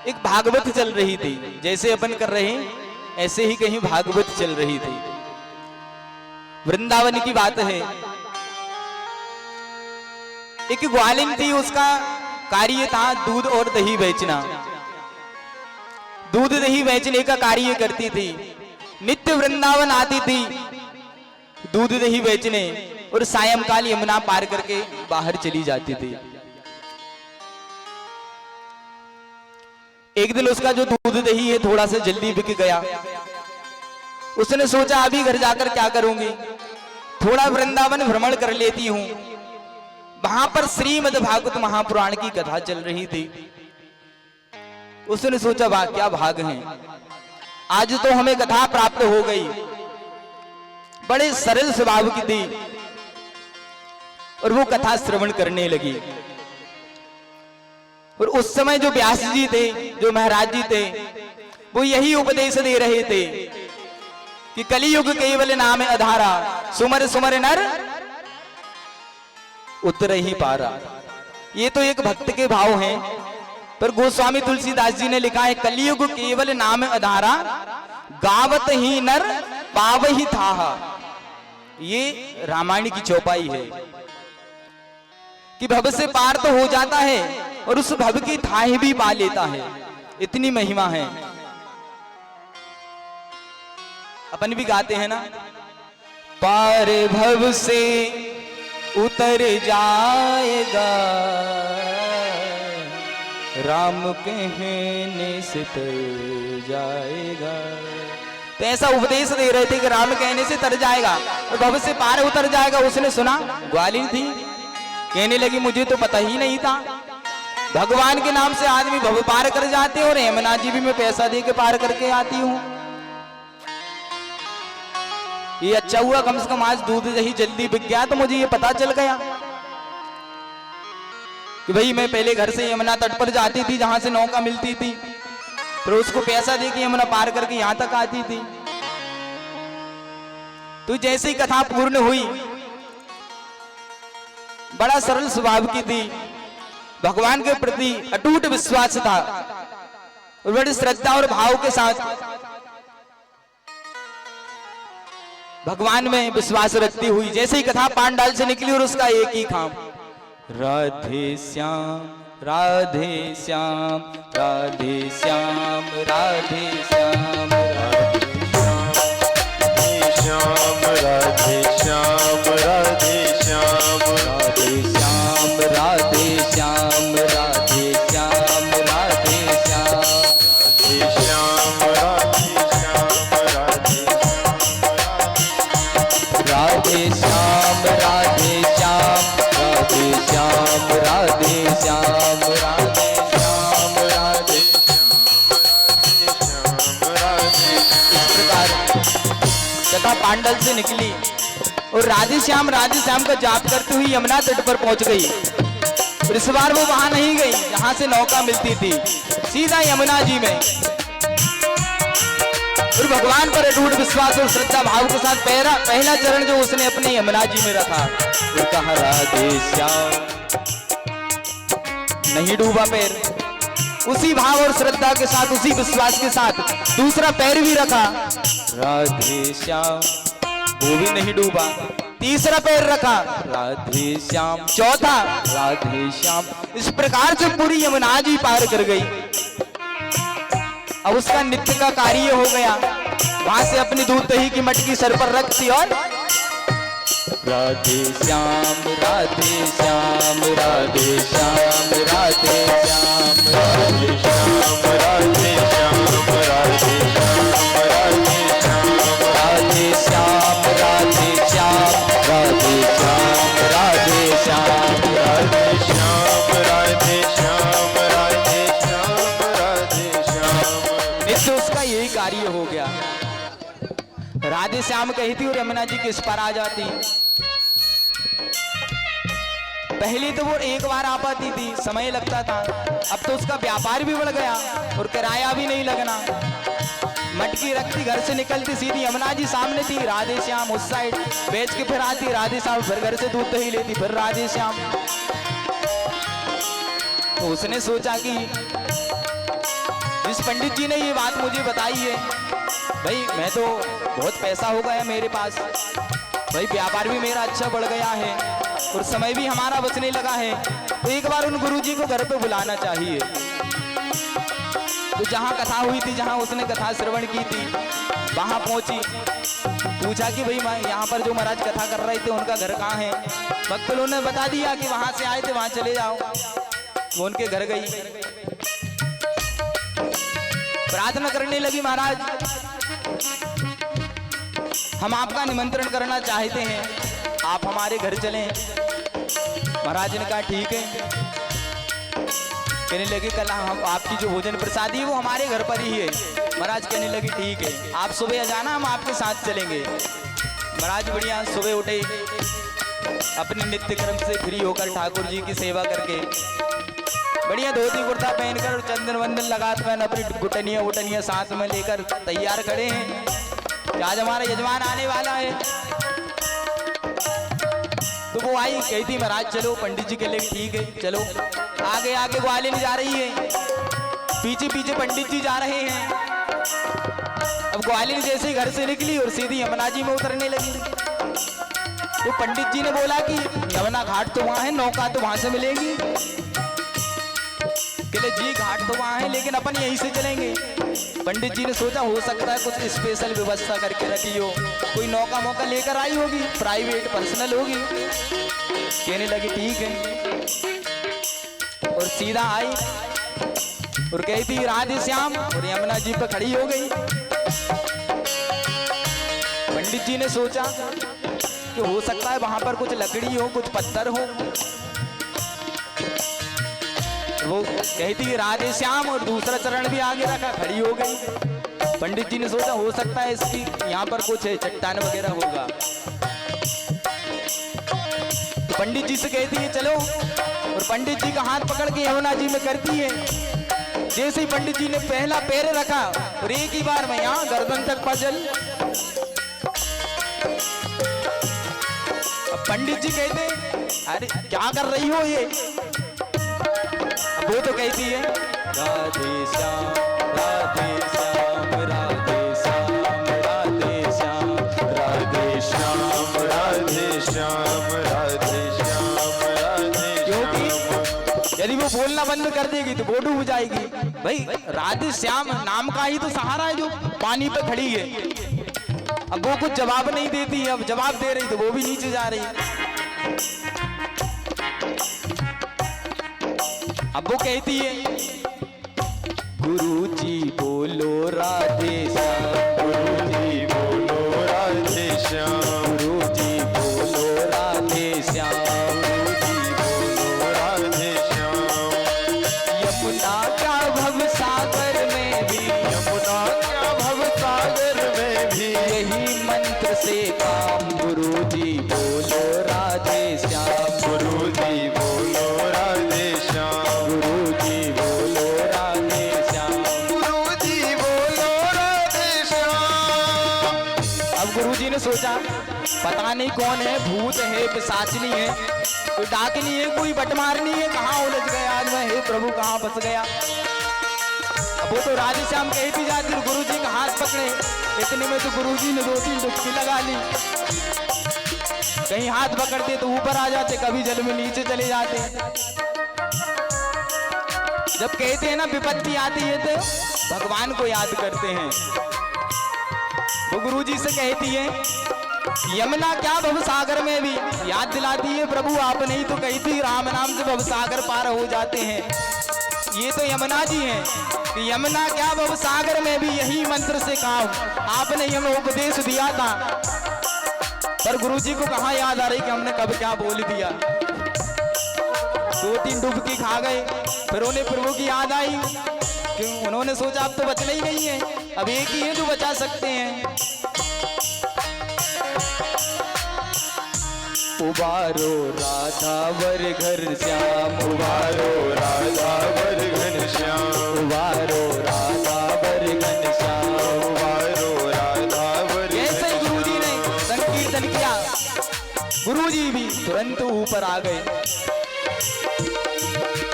एक भागवत चल रही थी। जैसे अपन कर रहे हैं ऐसे ही कहीं भागवत चल रही थी। वृंदावन की बात है। एक ग्वालिन थी, उसका कार्य था दूध और दही बेचना। दूध दही बेचने का कार्य करती थी। नित्य वृंदावन आती थी दूध दही बेचने और सायंकाल यमुना पार करके बाहर चली जाती थी। एक दिन उसका जो दूध दही है थोड़ा सा जल्दी बिक गया। उसने सोचा अभी घर जाकर क्या करूंगी, थोड़ा वृंदावन भ्रमण कर लेती हूं। वहां पर श्रीमद् भागवत महापुराण की कथा चल रही थी। उसने सोचा वाह क्या भाग है, आज तो हमें कथा प्राप्त हो गई। बड़े सरल स्वभाव की थी और वो कथा श्रवण करने लगी। और उस समय जो व्यास जी थे, जो महाराज जी थे, वो यही उपदेश दे रहे थे कि कलियुग केवल नाम अधारा, सुमर सुमर नर उतर ही पारा। ये तो एक भक्त के भाव हैं, पर गोस्वामी तुलसीदास जी ने लिखा है कलियुग केवल नाम अधारा, गावत ही नर पाव ही था। ये रामायण की चौपाई है कि भव से पार तो हो जाता है और उस भव की थाह भी पा लेता है। इतनी महिमा है। अपन भी गाते हैं ना, पार भव से उतर जाएगा, राम कहने से तर जाएगा। तो ऐसा उपदेश दे रहे थे कि राम कहने से तर जाएगा और भव से पार उतर जाएगा। उसने सुना, ग्वालिन थी, कहने लगी मुझे तो पता ही नहीं था, भगवान के नाम से आदमी भव पार कर जाते हैं और यमुना जी भी मैं पैसा दे के पार करके आती हूं। ये अच्छा हुआ कम से कम आज दूध दही जल्दी बिक गया तो मुझे ये पता चल गया कि भाई मैं पहले घर से यमुना तट पर जाती थी जहां से नौका मिलती थी, फिर उसको पैसा देके यमुना पार करके यहां तक आती थी। तो जैसे ही कथा पूर्ण हुई, बड़ा सरल स्वभाव की थी, भगवान के प्रति अटूट विश्वास था और बड़ी श्रद्धा और भाव के साथ भगवान में विश्वास रखती हुई जैसे ही कथा पांडाल से निकली और उसका एक ही काम, राधे श्याम राधे श्याम राधे श्याम राधे श्याम राधे श्याम राधे श्याम राधे श्याम राधे श्याम राधे श्याम राधे श्याम राधे श्याम राधे श्याम राधे श्याम राधे श्याम राधे श्याम राधे श्याम राधे श्याम राधे श्याम राधे। इस प्रकार कथा पांडल से निकली और राधे श्याम का जाप करते हुए यमुना तट पर पहुंच गई। और इस बार वो वहां नहीं गई जहां से नौका मिलती थी, सीधा यमुना जी में। और भगवान पर अटूट विश्वास और श्रद्धा भाव के साथ पहला चरण जो उसने अपने यमुना जी में रखा, वो कहा राधे श्याम, नहीं डूबा पैर। उसी भाव और श्रद्धा के साथ, उसी विश्वास के साथ दूसरा पैर भी रखा, राधे श्याम, वो भी नहीं डूबा। तीसरा पैर रखा, राधे श्याम, चौथा राधे श्याम। इस प्रकार से पूरी यमुना जी पार कर गई। अब उसका नित्य का कार्य हो गया। वहां से अपनी दूध दही की मटकी सर पर रखती और राधे श्याम राधे श्याम राधे श्याम राधे श्याम राधे श्याम राधे श्याम राधे श्याम राधे श्याम राधे श्याम राधे श्याम राधे श्याम राधे श्याम राधे श्याम राधे श्याम राधे श्याम राधे श्याम। नित्य उसका यही कार्य हो गया। राधे श्याम कहती और यमुना जी किस पर आ जाती। पहले तो वो एक बार आ पाती थी, समय लगता था। अब तो उसका व्यापार भी बढ़ गया और किराया भी नहीं लगना। मटकी रखती, घर से निकलती, सीधी यमुना जी सामने थी, राधे श्याम उस साइड बेच के फिर आती, राधे श्याम, फिर घर से दूध दही लेती, फिर राधे श्याम। तो उसने सोचा कि पंडित जी ने ये बात मुझे बताई है, भाई मैं तो बहुत पैसा हो गया मेरे पास, भाई व्यापार भी मेरा अच्छा बढ़ गया है और समय भी हमारा बचने लगा है, तो एक बार उन गुरुजी को घर पे बुलाना चाहिए। तो जहाँ कथा हुई थी, जहाँ उसने कथा श्रवण की थी, वहाँ पहुंची, पूछा कि भाई यहाँ पर जो महाराज कथा कर रहे थे उनका घर कहाँ है। भक्त लोगों ने बता दिया कि वहाँ से आए थे, वहाँ चले जाओ। वो उनके घर गई, प्रार्थना करने लगी, महाराज हम आपका निमंत्रण करना चाहते हैं, आप हमारे घर चलें। महाराज ने कहा ठीक है। कहने लगे कल हम आपकी जो भोजन प्रसादी है वो हमारे घर पर ही है। महाराज कहने लगे ठीक है, आप सुबह आ जाना, हम आपके साथ चलेंगे। महाराज बढ़िया सुबह उठे, अपने नित्य कर्म से फ्री होकर ठाकुर जी की सेवा करके बढ़िया धोती कुर्ता पहनकर चंदन वंदन लगाकर अपनी गुटनिया वुटनिया साथ में लेकर तैयार खड़े हैं कि आज हमारा यजमान आने वाला है। तो वो आई, कही थी महाराज चलो। पंडित जी के लिए ठीक है चलो। आगे आगे ग्वालिनी जा रही है, पीछे पीछे पंडित जी जा रहे हैं। अब ग्वालिनी जैसे ही घर से निकली और सीधी यमुना जी में उतरने लगी। तो पंडित जी ने बोला कि यमुना घाट तो वहां है, नौका तो वहां से मिलेगी। कहले जी घाट तो वहां है लेकिन अपन यहीं से चलेंगे। पंडित जी ने सोचा हो सकता है कुछ स्पेशल व्यवस्था करके रखी हो, कोई नौका मौका लेकर आई होगी, प्राइवेट पर्सनल होगी। कहने लगी ठीक है और सीधा आई और कही थी राधे श्याम और यमुना जी पर खड़ी हो गई। पंडित जी ने सोचा कि हो सकता है वहां पर कुछ लकड़ी हो, कुछ पत्थर हो। वो कहती राधे श्याम और दूसरा चरण भी आगे रखा, खड़ी हो गई। पंडित जी ने सोचा हो सकता है इसकी यहाँ पर कुछ है, चट्टान वगैरह होगा। तो पंडित जी से कहती है चलो, और पंडित जी का हाथ पकड़ के यमुना जी में करती है। जैसे ही पंडित जी ने पहला पैर रखा और एक ही बार में यहाँ गर्दन तक पजल। पंडित जी कहते अरे क्या कर रही हो ये। वो तो कहती है राधे श्याम राधे श्याम राधे श्याम राधे श्याम राधे श्याम राधे श्याम राधे श्याम राधे क्योंकि यदि वो बोलना बंद कर देगी तो वो डूब जाएगी। भाई राधे श्याम नाम का ही तो सहारा है जो पानी पे खड़ी है। अब वो कुछ जवाब नहीं देती, अब जवाब दे रही तो वो भी नीचे जा रही। अब वो कहती है गुरु जी बोलो राधे श्याम, गुरु जी बोलो राधे श्याम, गुरु जी बोलो राधे श्याम, गुरु जी बोलो राधे श्याम। यमुना का भव सागर में भी, यमुना क्या भव सागर में भी यही मंत्र से काम। गुरु जी बोलो राधे श्याम, गुरु जी बोलो राधे श्याम, गुरु जी बोलो राधे श्याम, गुरु जी बोलो राधे श्याम। अब गुरुजी ने सोचा पता नहीं कौन है, भूत है, पिशाचनी है, कोई डाकनी है, कोई बटमारनी है, कहाँ उलझ गया आज मैं, हे प्रभु कहाँ फंस गया। अब वो तो राधे श्याम कहती जाती, गुरुजी का हाथ पकड़े। इतने में तो गुरुजी ने 2-3 डुबकी लगा ली। कहीं हाथ पकड़ते तो ऊपर आ जाते, कभी जल में नीचे चले जाते। जब कहते हैं ना विपत्ति आती है तो भगवान को याद करते हैं। वो गुरुजी से कहती है यमुना क्या भवसागर में भी, याद दिलाती है प्रभु आपने ही तो कही थी राम नाम से भवसागर पार हो जाते हैं। ये तो यमुना जी हैं कि यमुना क्या भवसागर में भी यही मंत्र से काम आपने हमें उपदेश दिया था। पर गुरुजी को कहाँ याद आ रही कि हमने कब क्या बोल दिया। 2-3 डुबकी खा गए, फिर उन्हें प्रभु की याद आई कि उन्होंने सोचा अब तो बचना ही नहीं है, अब एक ही है जो बचा सकते हैं। उबारो राधा वर घर श्याम, उबारो राधा वर घन श्याम, उबारो राधा वर घन श्याम, उबारो राधा वर। जैसे ही गुरुजी ने संकीर्तन किया, गुरुजी भी तुरंत ऊपर आ गए।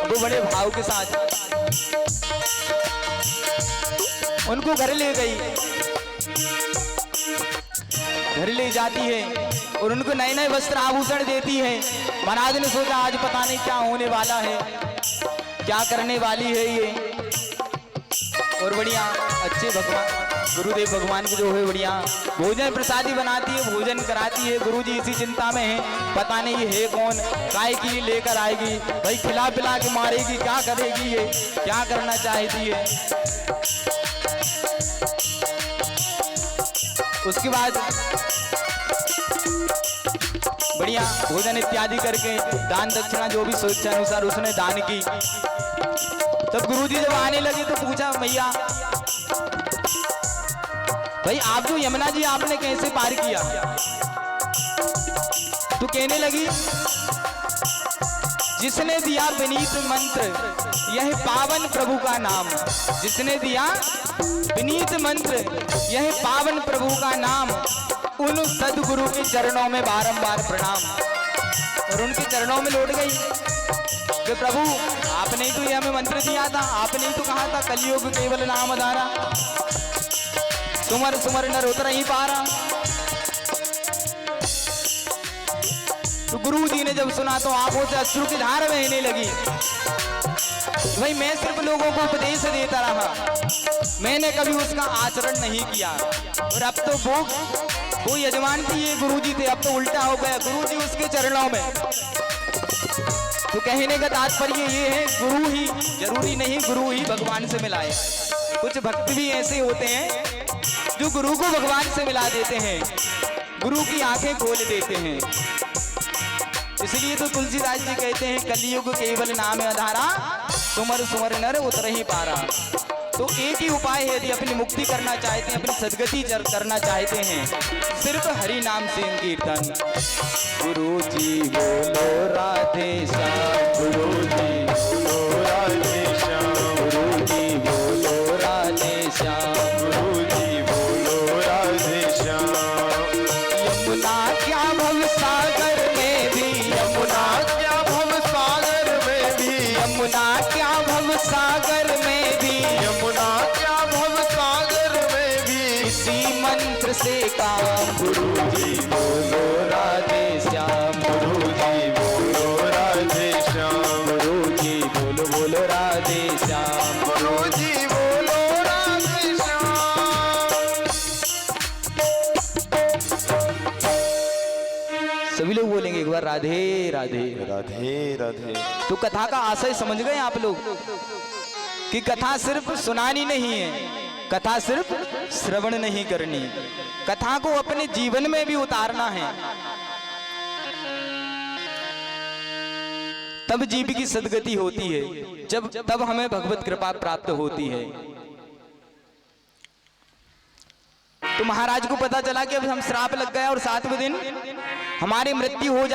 वो बड़े भाव के साथ उनको घर ले गई, घर ले जाती है और उनको नए नए वस्त्र आभूषण देती है। महाराज ने सोचा आज पता नहीं क्या होने वाला है, क्या करने वाली है ये। और बढ़िया अच्छे भगवान गुरुदेव भगवान को जो है बढ़िया भोजन प्रसादी बनाती है, भोजन कराती है। गुरुजी इसी चिंता में है, पता नहीं ये है कौन, काय की ये लेकर आएगी, भाई खिला पिला के मारेगी, क्या करेगी ये, क्या करना चाहती है। उसके बाद बढ़िया भोजन इत्यादि करके दान दक्षिणा जो भी स्वेच्छा अनुसार उसने दान की। तब गुरुजी जब आने लगे तो पूछा भैया भाई आप जो यमुना जी आपने कैसे पार किया? तो कहने लगी जिसने दिया विनीत मंत्र यह पावन प्रभु का नाम, जिसने दिया विनीत मंत्र यह पावन प्रभु का नाम, उन सदगुरु के चरणों में बारंबार प्रणाम। और उनके चरणों में लौट गई कि प्रभु आपने ही तो ये हमें मंत्र दिया था, आपने ही तो कहा था कलयुग केवल नाम धारा, सुमर सुमर नर उतर ही पारा। तो गुरु जी ने जब सुना तो आंखों से अश्रु की धार बहने लगी। भाई मैं सिर्फ लोगों को उपदेश देता रहा, मैंने कभी उसका आचरण नहीं किया। और अब तो वो यजमान थी, ये गुरुजी थे, अब तो उल्टा हो गया, गुरुजी उसके चरणों में। तो कहने का तात्पर्य ये है गुरु ही जरूरी नहीं गुरु ही भगवान से मिलाए। कुछ भक्त भी ऐसे होते हैं जो गुरु को भगवान से मिला देते हैं, गुरु की आंखें खोल देते हैं। इसलिए तो तुलसीदास जी कहते हैं कलयुग केवल नाम आधारा, सुमर सुमर नर उतर ही पारा। तो एक ही उपाय है, यदि अपनी मुक्ति करना चाहते हैं, अपनी सदगति करना चाहते हैं, सिर्फ हरि नाम से कीर्तन। गुरु जी बोलो राधे श्याम, गुरु जी बोलो राधे श्याम, गुरु जी बोलो राधे श्याम, गुरु जी बोलो राधे श्याम। यमुना क्या भव सागर में भी, यमुना क्या भव सागर में भी, यमुना क्या भव सागर में भी, यमुना क्या भव सागर में भी, इसी मंत्र से काम। गुरु जी बोलो राधे श्याम, गुरु जी बोलो राधे श्याम, गुरु जी बोलो बोलो राधे श्याम, गुरु जी बोलो राधे श्याम। सभी लोग बोलेंगे एक बार राधे राधे। राधे राधे। तो कथा का आशय समझ गए आप लोग कि कथा सिर्फ सुनानी नहीं है, कथा सिर्फ श्रवण नहीं करनी, कथा को अपने जीवन में भी उतारना है, तब जीव की सदगति होती है, तब हमें भगवत कृपा प्राप्त होती है। तो महाराज को पता चला कि अब हम श्राप लग गया और 7वें दिन हमारी मृत्यु हो जाए।